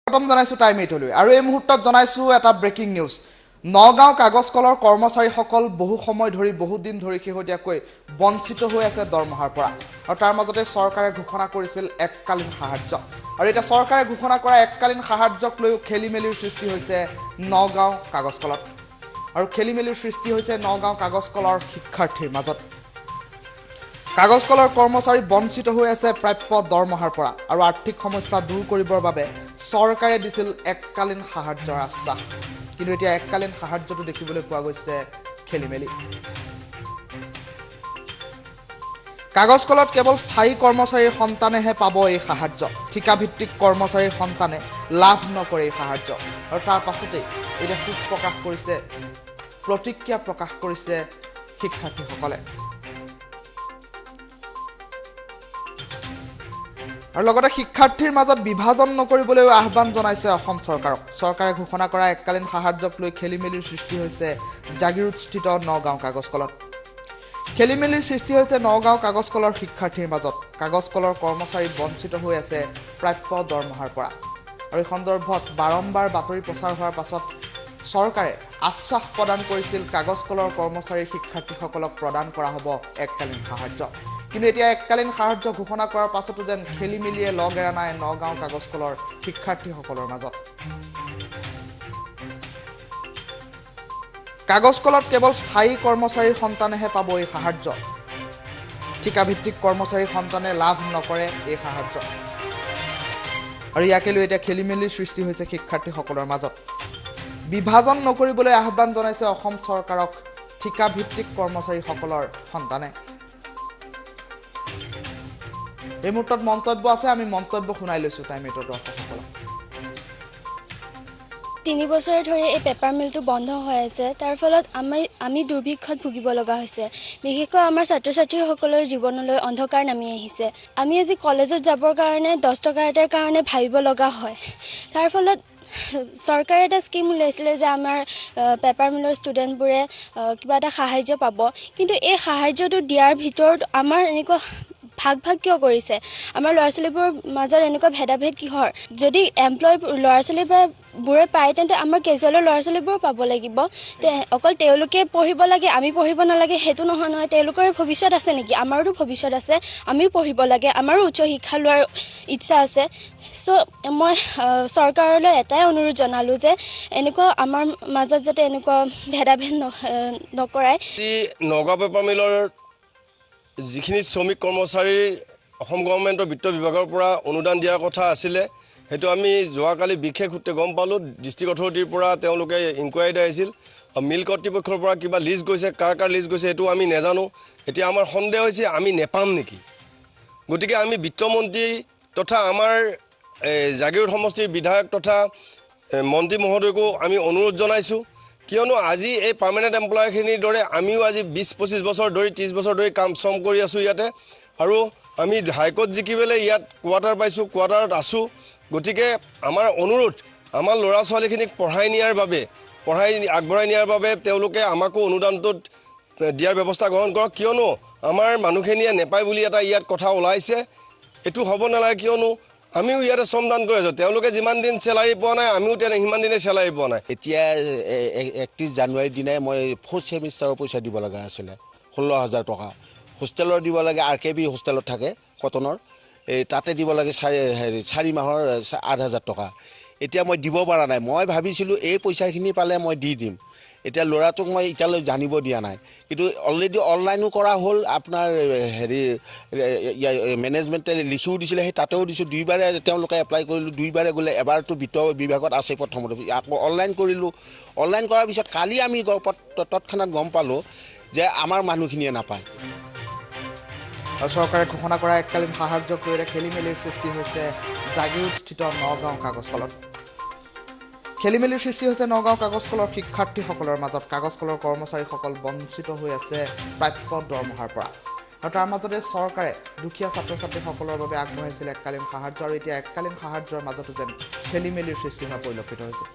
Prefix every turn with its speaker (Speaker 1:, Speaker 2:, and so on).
Speaker 1: প্ৰথম জনাইছো টাইম 8লৈ আৰু এই মুহূৰ্তত জনাইছো এটা ব্ৰেকিং নিউজ নগাঁও কাগজ কলৰ কৰ্মচাৰীসকল বহু সময় ধৰি বহু দিন ধৰি শেহতীয়াকৈ বঞ্চিত হৈ আছে দৰমহাৰ পৰা আৰু তাৰ মাজতে চৰকাৰে ঘোষণা কৰিছিল এককালীন সাহায্য আৰু এটা চৰকাৰে ঘোষণা কৰা এককালীন সাহায্যক লৈ খেলিমেলিৰ সৃষ্টি হৈছে নগাঁও কাগজ কলত আৰু খেলিমেলিৰ সৃষ্টি হৈছে নগাঁও কাগজ কলৰ শিক্ষাৰ্থীৰ মাজত কাগজ কলৰ কৰ্মচাৰী বঞ্চিত হৈ আছে প্ৰাপ্য দৰমহাৰ পৰা আৰু আৰ্থিক সমস্যা দূৰ কৰিবৰ বাবে চৰকাৰে দিছিল এককালীন সাহায্যৰ আশ্বাস কিন্তু এতিয়া এককালীন সাহায্যটো দেখিবলৈ পোৱা গৈছে খেলিমেলি কাগজ কলত কেৱল স্থায়ী কৰ্মচাৰীৰ সন্তানেহে পাব এই সাহায্য ঠিকাভিত্তিক কৰ্মচাৰীৰ সন্তানে লাভ নকৰে এই সাহায্য আৰু তাৰ পাছতেই এতিয়া সুখ প্ৰকাশ কৰিছে প্ৰতিক্ৰিয়া প্ৰকাশ কৰিছে শিক্ষাৰ্থীসকলে আৰু লগতে শিক্ষাৰ্থীৰ মাজত বিভাজন নকৰিবলৈ আহ্বান জনাইছে অসম চৰকাৰক চৰকাৰে ঘোষণা কৰা এককালীন সাহায্যক লৈ খেলিমেলিৰ সৃষ্টি হৈছে জাগিৰোডস্থিত নগাঁও কাগজ কলত খেলিমেলিৰ সৃষ্টি হৈছে নগাঁও কাগজ কলৰ শিক্ষাৰ্থীৰ মাজত কাগজ কলৰ কৰ্মচাৰী বঞ্চিত হৈ আছে প্ৰাপ্য দৰমহাৰ পৰা আৰু এই সন্দৰ্ভত বাৰম্বাৰ বাতৰি প্ৰচাৰ হোৱাৰ পাছত চৰকাৰে আশ্বাস প্ৰদান কৰিছিল কাগজ কলৰ কৰ্মচাৰীৰ শিক্ষাৰ্থীসকলক প্ৰদান কৰা হ'ব এককালীন সাহায্য কিন্তু এতিয়া এককালীন সাহায্য ঘোষণা কৰাৰ পাছতো যেন খেলিমেলিয়ে লগ এৰা নাই নগাঁও কাগজ কলৰ শিক্ষাৰ্থীসকলৰ মাজত কাগজ কলত কেৱল স্থায়ী কৰ্মচাৰীৰ সন্তানেহে পাব এই সাহায্য ঠিকাভিত্তিক কৰ্মচাৰীৰ সন্তানে লাভ নকৰে এই সাহায্য আৰু ইয়াকে লৈ এতিয়া খেলিমেলিৰ সৃষ্টি হৈছে শিক্ষাৰ্থীসকলৰ মাজত বিভাজন নকৰিবলৈ আহ্বান জনাইছে অসম চৰকাৰক ঠিকাভিত্তিক কৰ্মচাৰীসকলৰ সন্তানে এই মুহূৰ্তত মন্তব্য আছে আমি মন্তব্য শুনাই লৈছো টাইম 8ৰ দৰ্শকসকলক
Speaker 2: 3 বছৰ ধৰি এই পেপাৰ মিলটো বন্ধ হৈ আছে তাৰ ফলত আমি দুৰ্ভিক্ষত ভুগিব লগা হৈছে বিশেষকৈ আমাৰ ছাত্ৰ ছাত্ৰীসকলৰ জীৱনলৈ অন্ধকাৰ নামি আহিছে আমি আজি কলেজত যাবৰ কাৰণে 10 টকা এটাৰ কাৰণে ভাবিব লগা হয় তাৰ ফলত চৰকাৰে এটা স্কিম উলাইছিলে যে আমাৰ পেপাৰ মিলৰ ষ্টুডেণ্টবোৰে কিবা এটা সাহায্য পাব কিন্তু এই সাহায্যটো দিয়াৰ ভিতৰত আমাৰ এনেকুৱা ভাগ কিয় কৰিছে আমাৰ ল'ৰা ছোৱালীবোৰৰ মাজত এনেকুৱা ভেদাভেদ কিহৰ যদি এমপ্লয় ল'ৰা ছোৱালীবোৰে পায় তেন্তে আমাৰ কেজুৱেলৰ ল'ৰা ছোৱালীবোৰো পাব লাগিব অকল তেওঁলোকে পঢ়িব লাগে আমি পঢ়িব নালাগে সেইটো নহয় তেওঁলোকৰ ভৱিষ্যত আছে নেকি আমাৰো ভৱিষ্যত আছে আমিও পঢ়িব লাগে আমাৰো উচ্চ শিক্ষা লোৱাৰ ইচ্ছা আছে সো মই চৰকাৰলৈ এটাই অনুৰোধ জনালো যে এনেকুৱা আমাৰ মাজত যাতে এনেকুৱা ভেদাভেদ নকৰায়
Speaker 3: নগাঁও পেপাৰ মিলৰ যিখিনি শ্ৰমিক কৰ্মচাৰী অসম গভৰ্ণমেণ্টৰ বিত্ত বিভাগৰ পৰা অনুদান দিয়াৰ কথা আছিলে সেইটো আমি যোৱাকালি বিশেষ সূত্ৰে গম পালোঁ ডিষ্ট্ৰিক্ট অথৰিটিৰ পৰা তেওঁলোকে ইনকুৱাৰী আহিছিল মিল কৰ্তৃপক্ষৰ পৰা কিবা লিষ্ট গৈছে কাৰ লিষ্ট গৈছে সেইটো আমি নাজানো এতিয়া আমাৰ সন্দেহ হৈছে আমি নেপাম নেকি গতিকে আমি বিত্তমন্ত্ৰী তথা আমাৰ জাগিৰোড সমষ্টিৰ বিধায়ক তথা মন্ত্ৰী মহোদয়কো আমি অনুৰোধ জনাইছোঁ কিয়নো আজি এই পাৰ্মানেণ্ট এমপ্লয়ীখিনিৰ দৰে আমিও আজি 20-25 বছৰ ধৰি 30 বছৰ ধৰি কাম শ্ৰম কৰি আছোঁ ইয়াতে আৰু আমি হাইকোৰ্ট জিকি পেলাই ইয়াত কোৱাৰ্টাৰ পাইছোঁ কোৱাৰ্টাৰত আছোঁ গতিকে আমাৰ অনুৰোধ আমাৰ ল'ৰা ছোৱালীখিনিক পঢ়াই আগবঢ়াই নিয়াৰ বাবে তেওঁলোকে আমাকো অনুদানটোত দিয়াৰ ব্যৱস্থা গ্ৰহণ কৰক কিয়নো আমাৰ মানুহখিনিয়ে নেপায় বুলি এটা ইয়াত কথা ওলাইছে এইটো হ'ব নালাগে কিয়নো আমিও ইয়াতে শ্ৰমদান কৰি আছোঁ তেওঁলোকে যিমান দিন চেলাৰী পোৱা নাই আমিও সিমান দিনে চেলাৰী পোৱা নাই
Speaker 4: এতিয়া 31 জানুৱাৰীৰ দিনাই মই 4th ছেমিষ্টাৰৰ পইচা দিব লগা আছিলে 16,000 টকা হোষ্টেলৰ দিব লাগে RKB হোষ্টেলত থাকে কটনৰ এই তাতে দিব লাগে 4 মাহৰ 8,000 টকা এতিয়া মই দিব পৰা নাই মই ভাবিছিলোঁ এই পইচাখিনি পালে মই দি দিম এতিয়া ল'ৰাটোক মই এতিয়ালৈ জানিব দিয়া নাই কিন্তু অলৰেডি অনলাইনো কৰা হ'ল আপোনাৰ মেনেজমেণ্টে লিখিও দিছিলে সেই তাতেও দিছোঁ দুইবাৰে তেওঁলোকে এপ্লাই কৰিলোঁ দুইবাৰে গ'লে এবাৰটো বিত্ত বিভাগত আছে প্ৰথমতে আকৌ অনলাইন কৰিলোঁ অনলাইন কৰাৰ পিছত কালি আমি তৎক্ষণাত গম পালোঁ যে আমাৰ মানুহখিনিয়ে নাপায়
Speaker 1: চৰকাৰে ঘোষণা কৰা এককালীন সাহায্যক লৈ খেলিমেলিৰ সৃষ্টি হৈছে জাগিৰোডস্থিত নগাঁও কাগজ কলত খেলিমেলিৰ সৃষ্টি হৈছে নগাঁও কাগজ কলৰ শিক্ষাৰ্থীসকলৰ মাজত কাগজ কলৰ কৰ্মচাৰীসকল বঞ্চিত হৈ আছে প্ৰাপ্য দৰমহাৰ পৰা আৰু তাৰ মাজতে চৰকাৰে দুখীয়া ছাত্ৰ ছাত্ৰীসকলৰ বাবে আগবঢ়াইছিল এককালীন সাহায্য আৰু এতিয়া এককালীন সাহায্যৰ মাজতো যেন খেলিমেলিৰ সৃষ্টি হোৱা পৰিলক্ষিত হৈছে